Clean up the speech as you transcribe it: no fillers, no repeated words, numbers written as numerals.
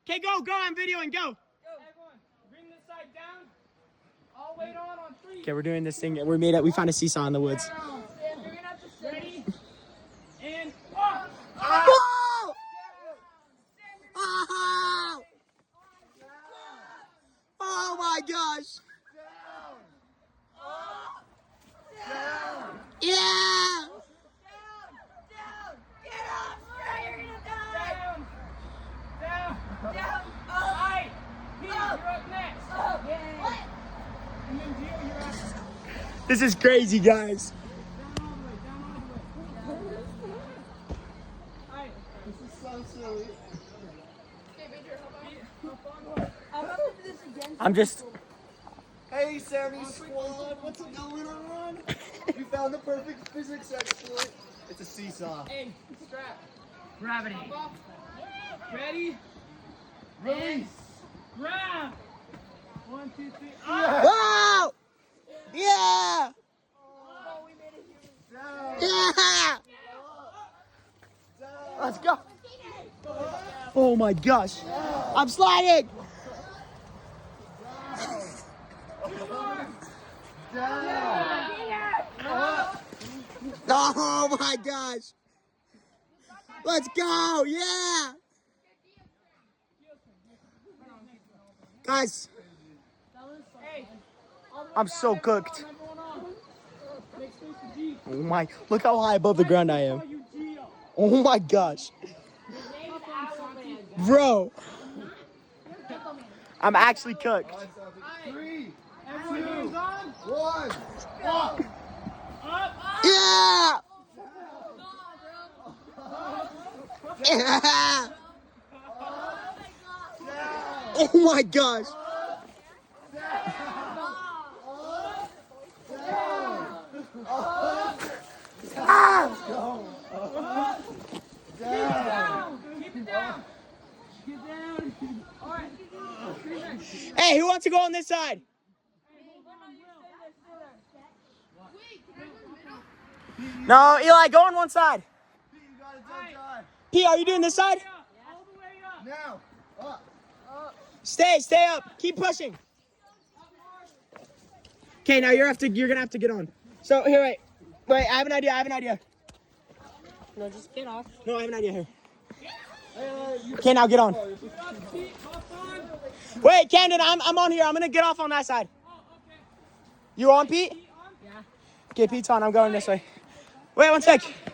Okay, go. I'm videoing. Go. Everyone, bring this side down. All weight on 3. Okay, we're doing this thing. We found a seesaw in the woods. Ready? And up. Whoa! Oh! Oh my gosh! Yeah! Down. Alright. Peter, you're up next. And then Gio, you're up. This is crazy, guys. Down all the way. Alright. This is so silly. I'm just. Hey, Sammy Squad, what's going on? You found the perfect physics exploit. It's a seesaw. Hey, strap. Gravity. Ready? Release. Grab. 1, 2, 3. Wow! Yeah! Down. Yeah! Let's go. Oh my gosh. I'm sliding. Down. Oh my gosh. Let's go. Yeah. Guys, I'm so cooked. Oh my, look how high above the ground I am. Oh my gosh. Bro. I'm actually cooked. 3, Everyone, hands on. 1. Up. Yeah. Yeah. Oh my gosh. Down. Keep it down. Get down. Alright. Hey, who wants to go on this side? No, Eli, go on one side. You got it, don't die. P, are you doing this side? All the way up. Now. Up. Stay up. Keep pushing. Okay, now you're gonna have to get on. So here, wait. I have an idea. No, just get off. No, I have an idea here. Okay, now get on. Wait, Camden, I'm on here. I'm gonna get off on that side. You on, Pete? Yeah. Okay, Pete's on. I'm going this way. Wait one sec.